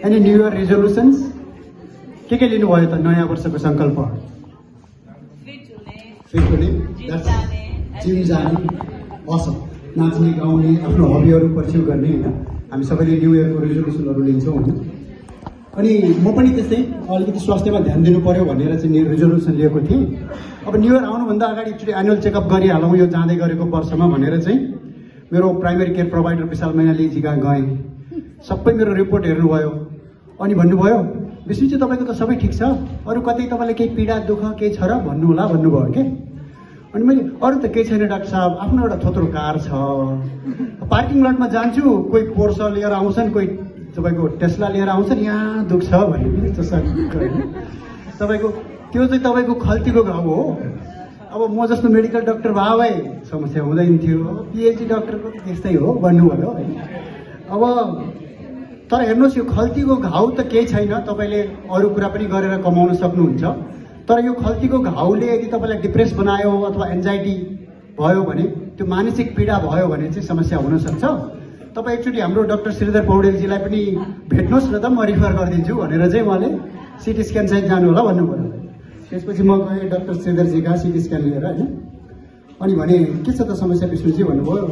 Any new year resolutions के लिनुभयो त नयाँ वर्षको सङ्कल्प? फिट हुने, जिम जाने, असम नाच्ने गाउने आफ्नो हबीहरू पर्स्यु गर्ने होइन। हामी सबैले न्यू इयरको रेजोल्युसनहरू लिन्छौँ होइन। अनि म पनि त्यस्तै अलिकति स्वास्थ्यमा ध्यान दिनु पर्यो भनेर चाहिँ रेजोल्युसन लिएको थिएँ। अब न्यू इयर आउनुभन्दा अगाडि एकचोटि एनुअल चेकअप गरिहालौँ यो जाँदै गरेको वर्षमा भनेर चाहिँ मेरो प्राइमेरी केयर प्रोभाइडर विशाल मैनालीजी कहाँ गएँ। सबै मेरो रिपोर्ट हेर्नुभयो अनि भन्नुभयो विष्णुजी तपाईँको त सबै ठिक छ, अरू कतै तपाईँलाई केही पीडा दुःख केही छ र भन्नु होला भन्नुभयो के। अनि मैले अरू त केही छैन डाक्टर साहब, आफ्नो एउटा थोत्रो कार छ, पार्किङ लटमा जान्छु कोही पोर्स लिएर आउँछन्, कोही तपाईँको टेस्ला लिएर आउँछन्, यहाँ दुख्छ भने तपाईँको त्यो चाहिँ तपाईँको खल्तीको घाउ हो। अब म जस्तो मेडिकल डक्टर भए भए समस्या हुँदैन थियो, पिएचडी डक्टरको त त्यस्तै हो भन्नुभयो होइन। अब तर हेर्नुहोस् यो खल्तीको घाउ त केही छैन, तपाईँले अरू कुरा पनि गरेर कमाउन सक्नुहुन्छ। तर यो खल्तीको घाउले यदि तपाईँलाई डिप्रेस बनायो अथवा एन्जाइटी भयो भने, त्यो मानसिक पीडा भयो भने चाहिँ समस्या हुनसक्छ। तपाईँ एकचोटि हाम्रो डाक्टर श्रीधर पौडेलजीलाई पनि भेट्नुहोस् न त, म रिफर गरिदिन्छु भनेर चाहिँ उहाँले सिटी स्क्यान साइड जानु होला भन्नु पऱ्यो। त्यसपछि म गएँ डाक्टर श्रीधरजी कहाँ सिटी स्क्यान लिएर होइन। अनि भने के छ त समस्या विष्णुजी भन्नुभयो।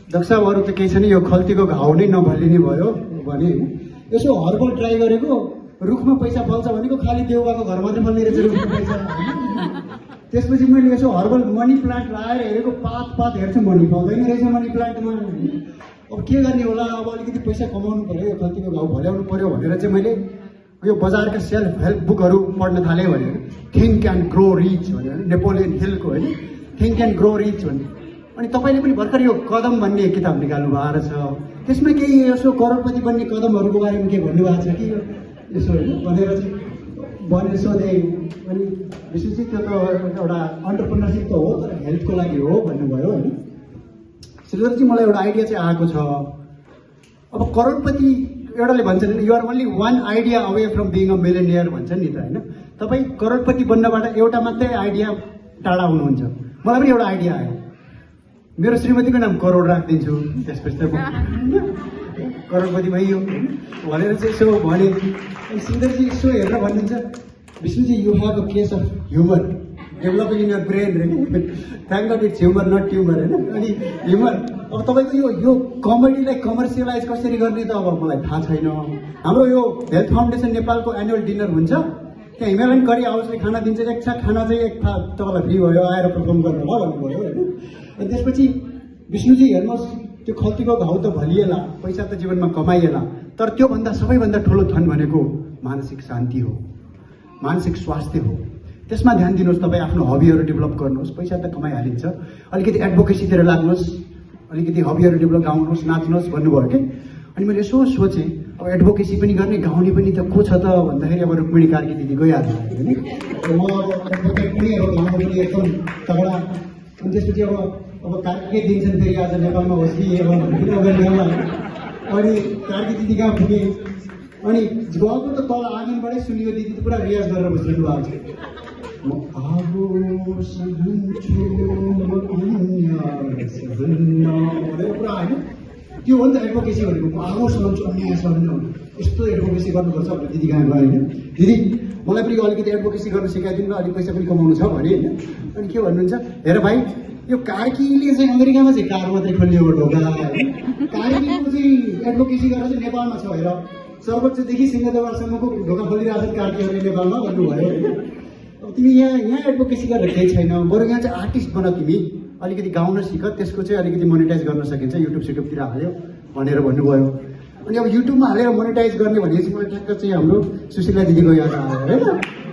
डाक्टर साहब अरू त केही छैन, यो खल्तीको घाउ नै नभलिने भयो भने। यसो हर्बल ट्राई गरेको, रुखमा पैसा फल्छ भनेको खालि देउबाको घर मात्रै फल्ने रहेछ रुखमा पैसा। त्यसपछि मैले यसो हर्बल मनी प्लान्ट लगाएर हेरेको, पात हेर्छु मनी पाउँदैन रहेछ मनी प्लान्टमा। अब के गर्ने होला, अब अलिकति पैसा कमाउनु पऱ्यो, यो खल्तीको घाउ भल्याउनु पऱ्यो भनेर चाहिँ मैले यो बजारका सेल्फ हेल्प बुकहरू पढ्न थालेँ भनेर। थिङ्क एन्ड ग्रो रिच भनेर, नेपोलियन हिलको होइन, थिङ्क एन्ड ग्रो रिच भन्ने। अनि तपाईँले पनि भर्खर यो कदम भन्ने किताब निकाल्नु भएको छ, त्यसमा केही यसो करोडपति बन्ने कदमहरूको बारेमा के भन्नुभएको छ कि यसो होइन भनेर चाहिँ भनेर सोधेँ। अनि विशेष त्यो त एउटा अन्टरप्रेनरसिप त हो तर हेल्थको लागि हो भन्नुभयो होइन। श्रीधरजी मलाई एउटा आइडिया चाहिँ आएको छ। अब करोडपति एउटाले भन्छ नि, you're only one idea away from being a millionaire भन्छ नि त होइन। तपाईँ करोडपति बन्नबाट एउटा मात्रै आइडिया टाढा हुनुहुन्छ। मलाई पनि एउटा आइडिया आयो, मेरो श्रीमतीको नाम करोड राखिदिन्छु, त्यसपछि त करोडपति भइयो भनेर चाहिँ यसो भने। श्रीधरजी यसो हेरेर भन्नुहुन्छ Vishnuji you have a case of humour developing in your brain. Thank God it's humour not tumour होइन। अनि ह्युमर अब तपाईँको यो कमेडीलाई कमर्सियलाइज कसरी गर्ने त अब मलाई थाहा छैन। हाम्रो यो हेल्थ फाउन्डेसन नेपालको एनुअल डिनर हुन्छ, त्यहाँ हिमालयन करी हाउसले खाना दिन्छ, एक छाक खाना चाहिँ एक तपाईँलाई फ्री भयो, आएर पर्फर्म गर्नु होला भन्नुभयो होइन। अनि त्यसपछि विष्णुजी हेर्नुहोस् त्यो खल्तीको घाउ त भलिएला, पैसा त जीवनमा कमाइएला, तर त्योभन्दा सबैभन्दा ठुलो धन भनेको मानसिक शान्ति हो, मानसिक स्वास्थ्य हो। त्यसमा ध्यान दिनुहोस्, तपाईँ आफ्नो हबीहरू डेभलप गर्नुहोस्, पैसा त कमाइहालिन्छ, अलिकति एडभोकेसीतिर लाग्नुहोस्, अलिकति हबीहरू डेभलप गाउनुहोस् नाच्नुहोस् भन्नुभयो कि। अनि मैले यसो सोचेँ अब एडभोकेसी पनि गर्ने गाउने पनि त को छ त भन्दाखेरि अब रुक्मिणी कार्की दिदी गइहाल्नु होइन। म अब एडभोकेट पनि अब गाउनु पनि एकदम तगडा। अनि त्यसपछि अब कार्की दिन्छन् फेरि आज नेपालमा होस् कि अनि कार्की दिदी कहाँ पुगेँ। अनि गएको त तल आँगनबाटै सुनियो, दिदी त पुरा रियाज गरेर बसिरहनु भएको छ। म आगो सहन्छु पुरा होइन, त्यो हो नि त एडभोकेसी भनेको। म आगो सहन्छु अन्याय सहन्न, यस्तो एडभोकेसी गर्नुपर्छ भनेर दिदी कहाँ गयो होइन। दिदी मलाई पनि अलिकति एडभोकेसी गर्न सिकाइदिनु न, अलिक पैसा पनि कमाउनु छ भने होइन। अनि के भन्नुहुन्छ, हेर भाइ यो कार्कीले चाहिँ अमेरिकामा चाहिँ कार मात्रै खोल्ने हो ढोका होइन, कार्कीको चाहिँ एडभोकेसी गरेर चाहिँ नेपालमा छ हेर, सर्वोच्चदेखि सिंहदरबारसम्मको ढोका खोलिरहेको छ कार्कीहरूले नेपालमा भन्नुभयो होइन। अब तिमी यहाँ एडभोकेसी गरेर केही छैन, बरु यहाँ चाहिँ आर्टिस्ट बन, तिमी अलिकति गाउन सिक, त्यसको चाहिँ अलिकति मोनिटाइज गर्न सकिन्छ, युट्युब सिट्युबतिर हाल्यो भनेर भन्नुभयो। अनि अब युट्युबमा हालेर मोनिटाइज गर्ने भनेपछि मलाई ठ्याक्क चाहिँ हाम्रो सुशीला दिदीको याद आयो होइन।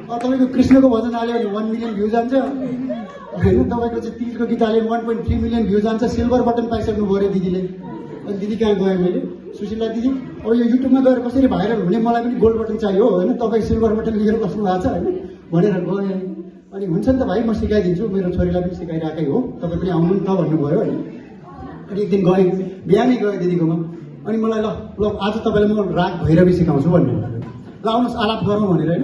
अब तपाईँको कृष्णको भजन हाल्यो भने 1 मिलियन भ्यू जान्छ होइन, तपाईँको चाहिँ तिजको गीत हाल्यो भने 1.3 मिलियन भ्यू जान्छ। सिल्भर बटन पाइसक्नु पऱ्यो दिदीले। अनि दिदी कहाँ गएँ मैले, सुशीला दिदी अब यो युट्युबमा गएर कसरी भाइरल हुने, मलाई पनि गोल्ड बटन चाहियो होइन, तपाईँ सिल्भर बटन लिएर बस्नु भएको छ होइन भनेर गएँ। अनि हुन्छ नि त भाइ, म सिकाइदिन्छु, मेरो छोरीलाई पनि सिकाइरहेकै हो, तपाईँ पनि आउनु नि त भन्नुभयो होइन। अनि एक दिन गएँ, बिहानै गएँ दिदीकोमा। अनि मलाई ल आज तपाईँलाई म राग भैरवी सिकाउँछु भन्नु भयो। ल आउनुहोस् आलाप गरौँ भनेर होइन।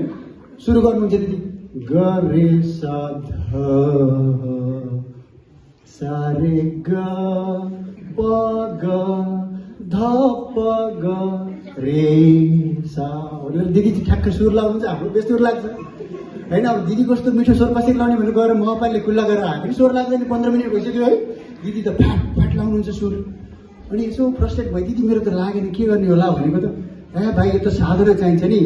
सुरु गर्नुहुन्छ दिदी, ग रे सा ध सा रे ग प ग ध प ग रे सा भनेर दिदी चाहिँ ठ्याक्कै सुर लाउनुहुन्छ, हाम्रो बेसुर लाग्छ होइन। अब दिदी कस्तो मिठो स्वर कसरी लाउने भनेर गएर महपालले खुल्ला गरेर हामी पनि स्वर लाग्दैन, 15 मिनट भइसक्यो है, दिदी त फ्याट फ्याट लाउनुहुन्छ सुर। अनि यसो फ्रस्ट्रेट भयो, दिदी मेरो त लागेन के गर्ने होला भनेको त, ए भाइ यो त साधना चाहिन्छ नि,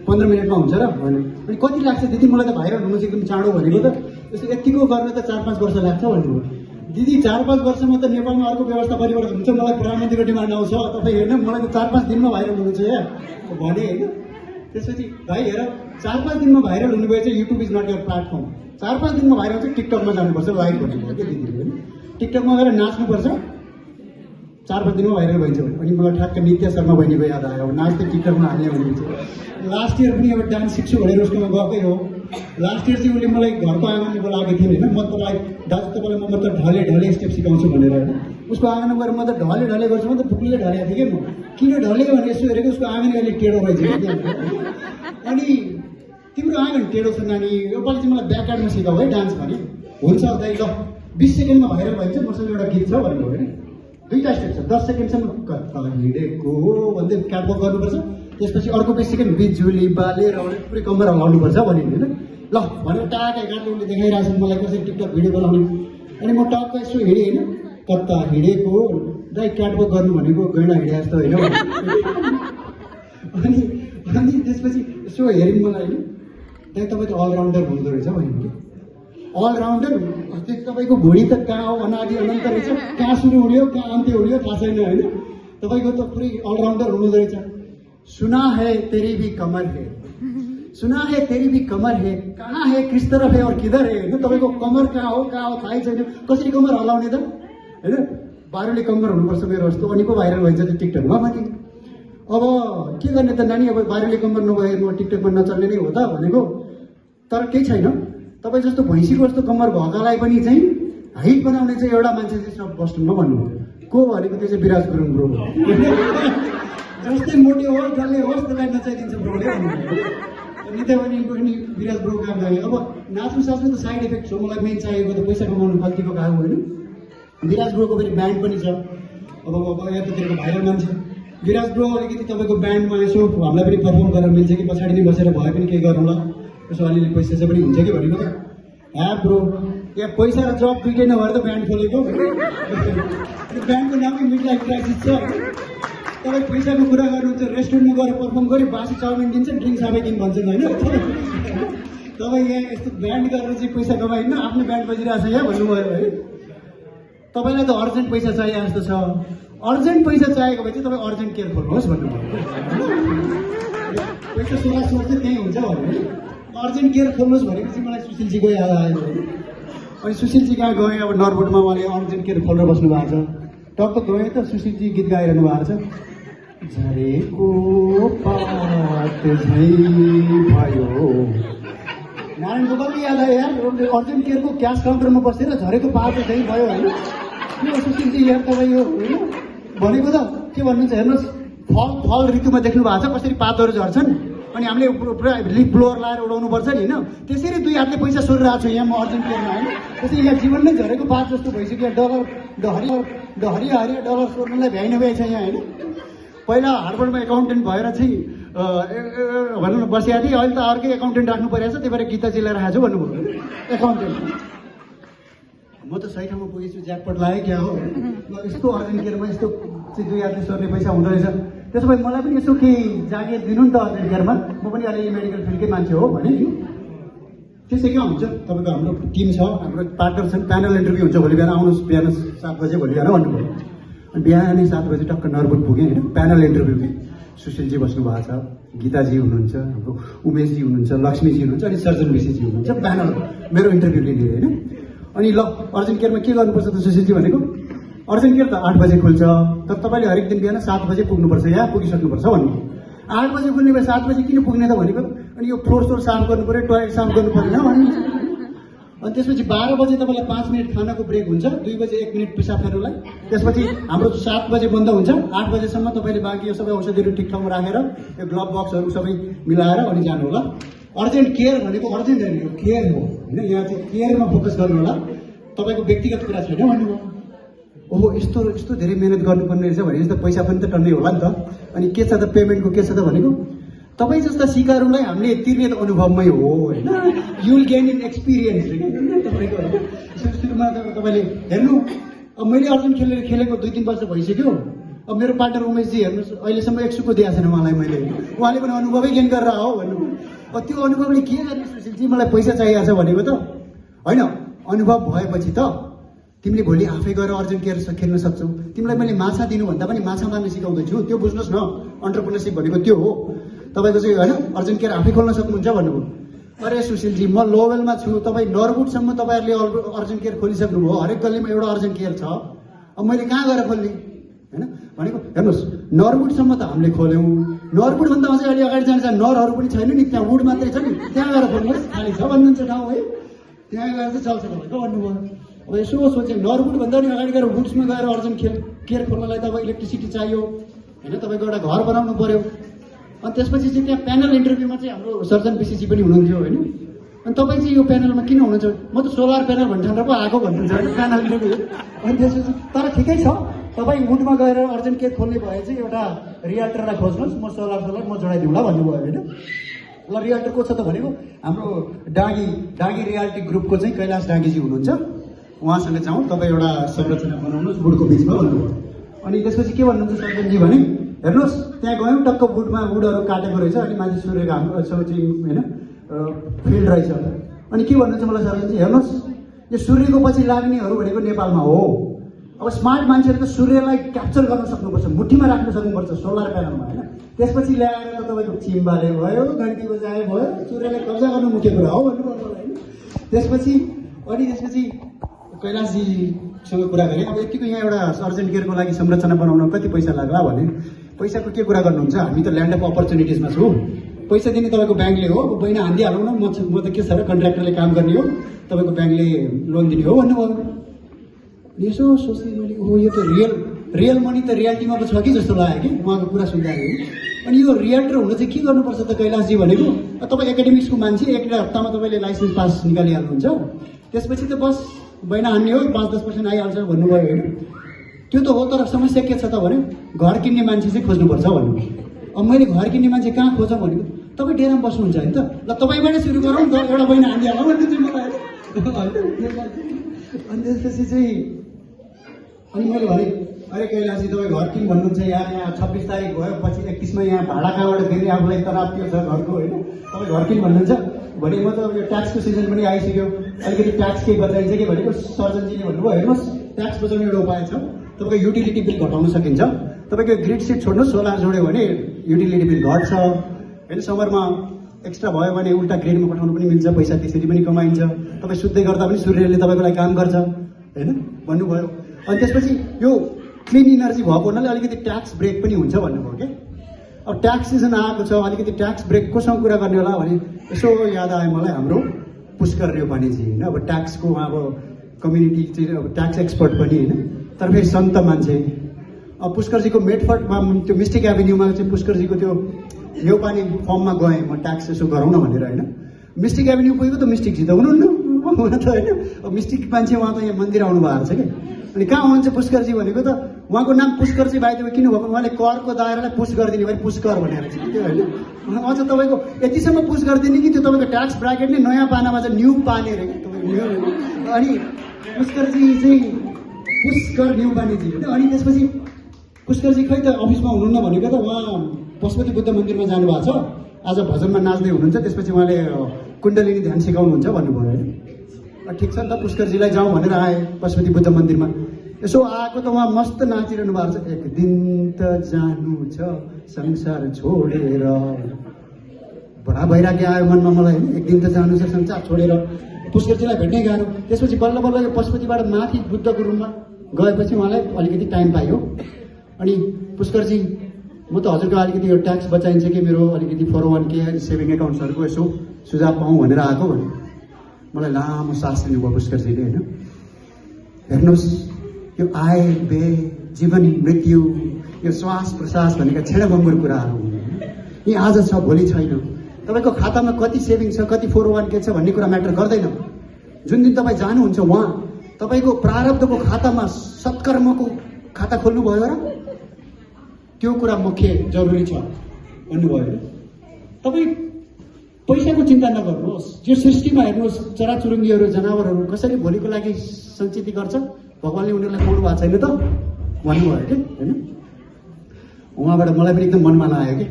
15 मिनटमा हुन्छ र भन्यो। अनि कति लाग्छ दिदी, मलाई त भाइरल हुनु चाहिँ एकदम चाँडो भनेको त, यस्तो यतिको गर्न त 4-5 वर्ष लाग्छ भन्नुभयो। दिदी 4-5 वर्षमा त नेपालमा अर्को व्यवस्था परिवर्तन हुन्छ, मलाई प्रधानमन्त्रीको डिमान्ड आउँछ, तपाईँ हेर्नु मलाई त 4-5 दिनमा भाइरल हुनु छ या भने होइन। त्यसपछि भाइ हेर 4-5 दिनमा भाइरल हुनुभयो चाहिँ YouTube is not your platform. 4-5 दिनमा भाइरल चाहिँ टिकटकमा जानुपर्छ, लाइभ भन्नुभयो क्या दिदीले होइन। टिकटकमा गएर नाच्नुपर्छ, 4-5 दिनमा भाइरल भइन्छ भने। अनि मलाई ठ्याक्क नित्य शर्मा बहिनीको याद आयो, अब नाच्दै टिकटकमा हाल्ने भनेपछि लास्ट इयर पनि अब डान्स सिक्छु भनेर उसकोमा गएकै हो। लास्ट इयर चाहिँ उसले मलाई घरको आँगनमा बोलाएको थियो होइन, म तपाईँलाई दाजु तपाईँलाई म त ढले ढले स्टेप सिकाउँछु भनेर होइन। उसको आँगनमा गएर म त ढले ढले गर्छु, म त फुक्लीले ढलेको थिएँ कि म किन ढले भनेर यसो हेरेको उसको आँगन अलिक टेढो रहेछ क्या। अनि तिम्रो आँगन टेढो छ नानी, योपालि चाहिँ मलाई ब्याक गार्डमा सिकाऊ है डान्स भने। हुन्छ दाइ ल 20 सेकेन्डमा भाइरल भइन्छ, मसँग एउटा गीत छ भन्नुभयो होइन। 2टा स्टेप छ, 10 सेकेन्डसम्म कता हिँडेको भन्दै क्याटवक गर्नुपर्छ, त्यसपछि अर्को 20 सेकेन्ड बिजुली बालेर पुरै कम्मर हल्लाउनुपर्छ भन्यो होइन। ल भनेर टाका गाडीले उसले देखाइरहेको छ मलाई कसरी टिकटक भिडियो बनाउने। अनि म टक्क यसो हिँडेँ होइन, कता हिँडेको दाइ क्याटवक गर्नु भनेको गैँडा हिँडे जस्तो होइन। अनि त्यसपछि यसो हेऱ्यौँ मलाई होइन, दाइ तपाईँ त अलराउन्डर हुँदो रहेछ भन्यो कि। अलराउन्डर तपाईँको घोडी त कहाँ हो अनादि अनन्त रहेछ, कहाँ सुरु हुने हो कहाँ अन्त्य हुने हो थाहा छैन होइन, तपाईँको त पुरै अलराउन्डर हुनुहुँदो रहेछ। सुना है तेरी भी कमर है, सुना है तेरी भी कमर है, कहाँ है किस तरफ है और किधर है होइन। तपाईँको कमर कहाँ हो थाहै छैन, कसरी कमर हल्लाउने त होइन। बारुले कमर हुनुपर्छ मेरो जस्तो, अनि पो भाइरल भइन्छ त्यो टिकटकमा भने। अब के गर्ने त नानी, अब बारुले कमर नभए म टिकटकमा नचल्ने नै हो त भनेको। तर केही छैन, तपाईँ जस्तो भैँसीको जस्तो कम्मर भएकालाई पनि चाहिँ हाइट बनाउने चाहिँ एउटा मान्छे चाहिँ सब बस्टुमा भन्नुभयो। को भनेको त्यो चाहिँ विराज गुरुङ ब्रो। जस्तै मोटे होस् डल्ले होस् त्यसलाई नचाइदिन्छ ब्रोले भन्नुभयो। नित्य बहिनीको पनि विराज ब्रो काम गयो। अब नाच्नु साच्नु त साइड इफेक्ट हो, मलाई मेन चाहिएको त पैसा कमाउनु कतिको काम होइन। विराज ब्रोको फेरि ब्यान्ड पनि छ, अब यतातिरको भाइरल मान्छे विराज ब्रो अलिकति तपाईँको ब्यान्डमा यसो हामीलाई पनि पर्फर्म गरेर मिल्छ कि पछाडि नै बसेर भए पनि केही गरौँला, यसो अलिअलि पैसा चाहिँ पनि हुन्छ कि भनेको त। ब्रो यहाँ पैसा र जब दुइटै नभएर त ब्यान्ड खोलेको। ब्यान्डको नामै मिड लाइफ क्राइसिस छ। तपाईँ पैसाको कुरा गर्नुहुन्छ, रेस्टुरेन्टमा गएर पर्फर्म गऱ्यो बासी चाउमिन दिन्छ, ड्रिङ्क साबै किन भन्छन् होइन। तपाईँ यहाँ यस्तो ब्यान्ड गरेर चाहिँ पैसा कमाइन्न, आफ्नो ब्यान्ड बजिरहेको छ यहाँ भन्नुभयो है। तपाईँलाई त अर्जेन्ट पैसा चाहिए जस्तो छ, अर्जेन्ट पैसा चाहिएको भए चाहिँ तपाईँ अर्जेन्ट केयर खोल्नुहोस् भन्नुभयो। पैसा सोच चाहिँ त्यही हुन्छ भन्यो। अर्जेन्ट केयर खोल्नुहोस् भनेपछि मलाई सुशीलजीको याद आयो। अनि सुशीलजी कहाँ गएँ, अब नरबोटमा उहाँले अर्जेन्ट केयर खोलेर बस्नु भएको छ। टक्क गएँ त सुशीलजी गीत गाइरहनु भएको छ, झरेको पात झै भयो। नारायण गोपालको याद आयो यार, अर्जेन्ट केयरको क्यास काउन्टरमा बसेर झरेको पात झै भयो होइन। यो सुशीलजी यार तपाईँ यो होइन भनेको त के भन्नुहुन्छ हेर्नुहोस्, फल ऋतुमा देख्नु भएको छ कसरी पातहरू झर्छन्, अनि हामीले पुरा लिप ब्लोअर लाएर उडाउनुपर्छ नि होइन। त्यसरी दुई हातले पैसा सोधिरहेको छु यहाँ म अर्जेन्ट केयरमा होइन। त्यसरी यहाँ जीवन नै झरेको पात जस्तो भइसक्यो, हरिया डलर सोध्नुलाई भ्याइ नभ्याइ छ यहाँ होइन। पहिला हार्वर्डमा एकाउन्टेन्ट भएर चाहिँ भनौँ न बसिया थिएँ, अहिले त अर्कै एकाउन्टेन्ट राख्नु परिरहेको छ, त्यही भएर गीता चिलाएर राखेको छु भन्नुभयो एकाउन्टेन्ट। म त सही ठाउँमा पुगेछु, ज्याकपट लाग्यो क्या हो। यस्तो अर्जेन्ट केयरमा यस्तो चाहिँ दुई हातले सोध्ने पैसा हुँदो रहेछ। त्यसो भए मलाई पनि यसो केही जागिर दिनु नि त अर्जेन्ट केयरमा, म पनि अलिअलि मेडिकल फिल्डकै मान्छे हो भने नि। त्यसै क्या हुन्छ, तपाईँको हाम्रो टिम छ, हाम्रो पार्टनर छन्, प्यानल इन्टरभ्यू हुन्छ भोलि बिहान आउनुहोस्, बिहान 7 बजे भोलि बिहान भन्नुभयो। अनि बिहानै 7 बजे टक्क नरबोट पुगेँ होइन, प्यानल इन्टरभ्यू कि सुशीलजी बस्नु भएको छ, गीताजी हुनुहुन्छ, हाम्रो उमेशजी हुनुहुन्छ, लक्ष्मीजी हुनुहुन्छ, अनि सर्जन विशीजी हुनुहुन्छ, प्यानल मेरो इन्टरभ्यू लिने होइन। अनि ल अर्जेन्ट केयरमा के गर्नुपर्छ त सुशीलजी भनेको, अर्जेन्ट केयर त 8 बजे खुल्छ, तर तपाईँले हरेक दिन बिहान 7 बजे पुग्नुपर्छ, यहाँ पुगिसक्नुपर्छ भन्नु। 8 बजे खुल्ने भए 7 बजे किन पुग्ने त भनेको, अनि यो फ्लोर सोर साफ गर्नु पऱ्यो, टोयलेट साफ गर्नु परेन भन्नु। अनि त्यसपछि 12 बजे तपाईँलाई 5 मिनट खानाको ब्रेक हुन्छ, 2 बजे 1 मिनट पिसाब फेर्नुलाई। त्यसपछि हाम्रो 7 बजे बन्द हुन्छ, 8 बजेसम्म तपाईँले बाँकी यो सबै औषधिहरू ठिक ठाउँमा राखेर यो ग्लोभ बक्सहरू सबै मिलाएर अनि जानु होला। अर्जेन्ट केयर भनेको अर्जेन्ट होइन, यो केयर हो होइन, यहाँ चाहिँ केयरमा फोकस गर्नु होला, तपाईँको व्यक्तिगत कुरा छैन भन्नुभयो। ओहो यस्तो धेरै मेहनत गर्नुपर्ने रहेछ भने त पैसा पनि त टन्नै होला नि त। अनि के छ त पेमेन्टको के छ त भनेको, तपाईँ जस्ता सिकारुलाई हामीले तिर्ने त अनुभवमै हो होइन, you will gain in experience तपाईँको। सुरुमा तपाईँले हेर्नु, अब मैले अर्जुन खेलेको 2-3 वर्ष भइसक्यो। अब मेरो पार्टनर उमेशजी हेर्नुहोस्, अहिलेसम्म 1 सुको दिएको छैन मलाई मैले, उहाँले पनि अनुभवै गेन गरेर हो भन्नु। अब त्यो अनुभवले के गर्ने सुशीलजी, मलाई पैसा चाहिएको छ भनेको त होइन। अनुभव भएपछि त तिमीले भोलि आफै गएर अर्जुन केयर खेल्न सक्छौ। तिमीलाई मैले माछा दिनुभन्दा पनि माछा मार्न सिकाउँदैछु, त्यो बुझ्नुहोस् न। अन्टरप्रेनरसिप भनेको त्यो हो। तपाईँको चाहिँ होइन अर्जुन केयर आफै खोल्न सक्नुहुन्छ भन्नुभयो। अरे सुशीलजी, म लोवेलमा छु, तपाईँ नरबुटसम्म तपाईँहरूले अर्जुन केयर खोलिसक्नुभयो, हरेक गल्लीमा एउटा अर्जुन केयर छ। अब मैले कहाँ गएर खोल्ने होइन भनेको। हेर्नुहोस्, नरबुटसम्म त हामीले खोल्यौँ, नरबुटभन्दा अझै अलि अगाडि जान्छ, नरहरू पनि छैन नि, त्यहाँ वुड मात्रै छ नि, त्यहाँ गएर खोल्नुहोस्, खाली छ भन्नुहुन्छ ठाउँ है, त्यहाँ गएर चाहिँ चल्छ तपाईँको भन्नुभयो। अब यसो सोचेँ, नरबुटभन्दा पनि अगाडि गएर वुड्समा गएर अर्जुन केयर खोल्नलाई त अब इलेक्ट्रिसिटी चाहियो होइन, तपाईँको एउटा घर बनाउनु पऱ्यो। अनि त्यसपछि चाहिँ त्यहाँ प्यानल इन्टरभ्यूमा चाहिँ हाम्रो सर्जन पिसिसी पनि हुनुहुन्थ्यो होइन। अनि तपाईँ चाहिँ यो प्यानलमा किन हुनुहुन्छ? म त सोलर प्यानल भन्ठानेर पो आएको भन्नुहुन्छ होइन प्यानल इन्टरभ्यू। अनि त्यसपछि तर ठिकै छ, तपाईँ वुडमा गएर अर्जुन केयर खोल्ने भए चाहिँ एउटा रियाल्टरलाई खोज्नुहोस्, म सोलर म जोडाइदिउँला भन्नुभयो होइन। ल रियाल्टर को छ त भनेको हाम्रो डाँगी रियालिटी ग्रुपको चाहिँ कैलाश डाँगीजी हुनुहुन्छ, उहाँसँग जाउँ, तपाईँ एउटा संरचना बनाउनुहोस् वुडको बिचमा भन्नुभयो। अनि त्यसपछि के भन्नुहुन्छ सर्जनजी भने, हेर्नुहोस् त्यहाँ गयौँ, टक्क वुडहरू काटेको रहेछ, अनि माथि सूर्यको हाम्रो चाहिँ होइन फिल्ड रहेछ। अनि के भन्नुहुन्छ मलाई सर्जनजी, हेर्नुहोस् यो सूर्यको पछि लाग्नेहरू भनेको नेपालमा हो। अब स्मार्ट मान्छेहरू त सूर्यलाई क्याप्चर गर्न सक्नुपर्छ, मुठीमा राख्न सक्नुपर्छ सोलर प्यानलमा होइन। त्यसपछि ल्याएर त तपाईँको चिम्बाले भयो, घन्टी बजाए भयो, सूर्यलाई कब्जा गर्नु मुख्य कुरा हो भन्नुभयो होइन। त्यसपछि कैलाशजीसँग कुरा गरेँ, अब यतिको यहाँ एउटा अर्जुन केयरको लागि संरचना बनाउन कति पैसा लाग्ला भने, पैसाको के कुरा गर्नुहुन्छ, हामी त ल्यान्ड अफ अपर्च्युनिटिजमा छौँ, पैसा दिने तपाईँको ब्याङ्कले हो, बहिना हान्दी हालौँ न, म त के छ र कन्ट्र्याक्टरले काम गर्ने हो, तपाईँको ब्याङ्कले लोन दिने हो भन्नुभयो। यसो सोच्दै मैले, हो यो त रियल मनी त रियालिटीमा त छ कि जस्तो लाग्यो कि उहाँको कुरा सुन्दाखेरि। अनि यो रियाल्टर हुन चाहिँ के गर्नुपर्छ त कैलाशजी भनेको, तपाईँ एकाडेमिक्सको मान्छे, 1 हप्तामा तपाईँले लाइसेन्स पास निकालिहाल्नुहुन्छ, त्यसपछि त बस बहिना हान्ने हो, 5-10% आइहाल्छ भन्नुभयो होइन। त्यो त हो, तर समस्या के छ त भने घर किन्ने मान्छे चाहिँ खोज्नुपर्छ भन्नुभयो। अब मैले घर किन्ने मान्छे कहाँ खोजौँ भनेको, तपाईँ डेरामा बस्नुहुन्छ होइन त, ल तपाईँबाटै सुरु गरौँ न त, एउटा बहिना हानिहाल्नु भन्ने चाहिँ मलाई। अनि त्यसपछि चाहिँ अनि मैले भने, अरे कैलाशजी तपाईँ घर किन भन्नुहुन्छ, यहाँ 26 तारिक भयो, पछि 31मा यहाँ भाडा कहाँबाट फेरि आफूलाई तनाव त्यो छ घरको होइन, तपाईँ घर किन भन्नुहुन्छ भने, म त यो ट्याक्सको सिजन पनि आइसक्यो, अलिकति ट्याक्स केही बचाइन्छ कि भनेको। सर्जनजीले भन्नुभयो, हेर्नुहोस् ट्याक्स बचाउने एउटा उपाय छ, तपाईँको युटिलिटी बिल घटाउन सकिन्छ, तपाईँको ग्रिड सिट छोड्नुहोस्, सोलर जोड्यो भने युटिलिटी बिल घट्छ होइन, समरमा एक्स्ट्रा भयो भने उल्टा ग्रिडमा पठाउनु पनि मिल्छ, पैसा त्यसरी पनि कमाइन्छ, तपाईँ सुत्दै गर्दा पनि सूर्यले तपाईँको लागि काम गर्छ होइन भन्नुभयो। अनि त्यसपछि यो क्लिन इनर्जी भएको हुनाले अलिकति ट्याक्स ब्रेक पनि हुन्छ भन्नुभयो क्या। अब ट्याक्स सिजन आएको छ, अलिकति ट्याक्स ब्रेक कोसँग कुरा गर्ने होला भने यसो याद आयो मलाई हाम्रो पुष्कर रेवानीजी होइन, अब ट्याक्सको अब कम्युनिटी चाहिँ अब ट्याक्स एक्सपर्ट पनि होइन, तर फेरि सन्त मान्छे। अब पुष्करजीको मेडफर्टमा त्यो मिस्टिक एभिन्यूमा चाहिँ पुष्करजीको त्यो न्यौपाने फर्ममा गएँ म, ट्याक्स यसो गरौँ न भनेर होइन। मिस्टिक एभिन्यू पुगेको त मिस्टिकजी त हुनुहुन्न हुन त होइन, अब मिस्टिक मान्छे उहाँ त यहाँ मन्दिर आउनु भएको छ क्या। अनि कहाँ हुनुहुन्छ पुष्करजी भनेको त, उहाँको नाम पुष्करजी बाहिर किन भएको, उहाँले करको दायरालाई पुस गरिदिने भने पुष्कर भनेर चाहिँ त्यो होइन। अझ तपाईँको यतिसम्म पुस गरिदिने कि त्यो तपाईँको ट्याक्स ब्राकेट नै नयाँ पानामा चाहिँ न्यू पाने अरे कि तपाईँको न्यू। अनि पुष्करजी चाहिँ पुष्कर न्यू पानेजी होइन। अनि त्यसपछि पुष्करजी खै त अफिसमा हुनुहुन्न भनेको त, उहाँ पशुपति बुद्ध मन्दिरमा जानुभएको छ, आज भजनमा नाच्दै हुनुहुन्छ, त्यसपछि उहाँले कुण्डलिनी ध्यान सिकाउनुहुन्छ भन्नुभयो होइन। ठिक छ नि त, पुष्करजीलाई जाउँ भनेर आएँ पशुपति बुद्ध मन्दिरमा। यसो आएको त उहाँ मस्त नाचिरहनु भएको छ, एक दिन त जानु छ संसार छोडेर, बडा वैराग्य आयो मनमा मलाई होइन, एक दिन त जानु छ संसार छोडेर। पुष्करजीलाई भेट्नै गाह्रो। त्यसपछि बल्ल बल्ल यो पशुपतिबाट माथि बुद्धको रुममा गएपछि उहाँलाई अलिकति टाइम पाइयो। अनि पुष्करजी, म त हजुरको अलिकति यो ट्याक्स बचाइन्छ कि मेरो अलिकति 401k अनि सेभिङ एकाउन्ट्सहरूको यसो सुझाव पाऊँ भनेर आएको भने मलाई लामो सास लिनुभयो पुष्करजीले होइन। हेर्नुहोस् यो आय व्यय जीवन मृत्यु यो श्वास प्रश्वास भनेका क्षणभङ्गुर कुराहरू हुन्। यी आज छ भोलि छैन। तपाईँको खातामा कति सेभिङ छ कति 401k छ भन्ने कुरा म्याटर गर्दैन। जुन दिन तपाईँ जानुहुन्छ उहाँ तपाईँको प्रारब्धको खातामा सत्कर्मको खाता खोल्नुभयो र त्यो कुरा मुख्य जरुरी छ भन्नुभयो। तपाईँ पैसाको चिन्ता नगर्नुहोस्। यो सृष्टिमा हेर्नुहोस्, चराचुरुङ्गीहरू, जनावरहरू कसरी भोलिको लागि सञ्चित गर्छ? भगवान्ले उनीहरूलाई खोल्नु भएको छैन त भन्नुभयो कि होइन? उहाँबाट मलाई पनि एकदम मनमा लाग्यो कि,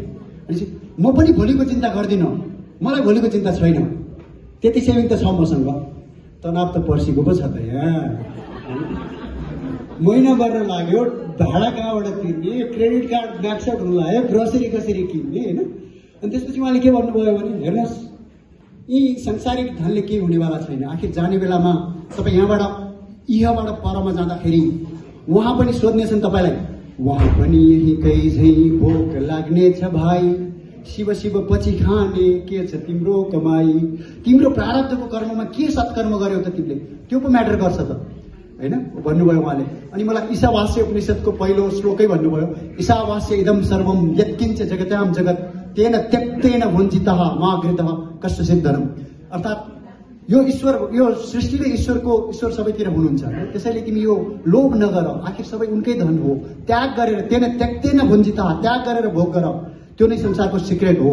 अनि म पनि भोलिको चिन्ता गर्दिनँ, मलाई भोलिको चिन्ता छैन। त्यति सेभिङ त छ मसँग, तनाव त पर्सिको पो छ त यहाँ। महिना गर्न लाग्यो, भाडा कहाँबाट तिर्ने, क्रेडिट कार्ड म्याक्स आउट हुन लाग्यो, ग्रोसरी कसरी किन्ने होइन। अनि त्यसपछि उहाँले के भन्नुभयो भने, हेर्नुहोस् यी सांसारिक धनले केही हुनेवाला छैन। आखिर जाने बेलामा तपाईँ यहाँबाट परमा जाँदाखेरि उहाँ पनि सोध्नेछन् तपाईँलाई, वहाँ पनि यहीँकै झै भोक लाग्नेछ भाइ, शिव शिव पछि खाने के छ तिम्रो कमाई। तिम्रो प्रारब्धको कर्ममा के सत्कर्म गर्यौ त तिमीले, त्यो पो म्याटर गर्छ त होइन भन्नुभयो उहाँले। अनि मलाई ईशावास्य उपनिषदको पहिलो श्लोकै भन्नुभयो, ईशावास्य इदं सर्वं यत्किञ्च जगतां जगत् तेन त्यक्तेन वञ्चितः मा घृतः कश्चित् धनम्। अर्थात् यो ईश्वर, यो सृष्टिले ईश्वर सबैतिर हुनुहुन्छ, त्यसैले तिमी यो लोभ नगर, आखिर सबै उनकै धन हो। त्याग गरेर, तेन त्यक्तेन वञ्चितः, त्याग गरेर भोग गर, त्यो नै संसारको सिक्रेट हो।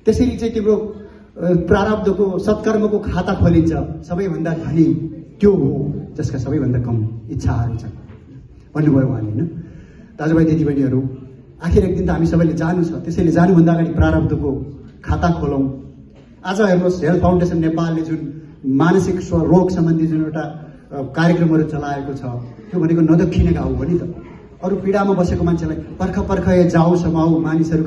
त्यसैले चाहिँ तिम्रो प्रारब्धको सत्कर्मको खाता खोलिन्छ। सबैभन्दा धनी त्यो हो जसका सबैभन्दा कम इच्छाहरू छन् भन्नुभयो उहाँले होइन। दाजुभाइ दिदीबहिनीहरू, आखिर एक दिन त हामी सबैले जानु छ, त्यसैले जानुभन्दा अगाडि प्रारब्धको खाता खोलौँ। आज हेर्नुहोस्, हेल्थ फाउन्डेसन नेपालले जुन मानसिक रोग सम्बन्धी जुन एउटा कार्यक्रमहरू चलाएको छ, त्यो भनेको नदखिने घाउ हो नि त। अरू पीडामा बसेको मान्छेलाई पर्ख पर्ख जाऊ समाऊ मानिसहरूको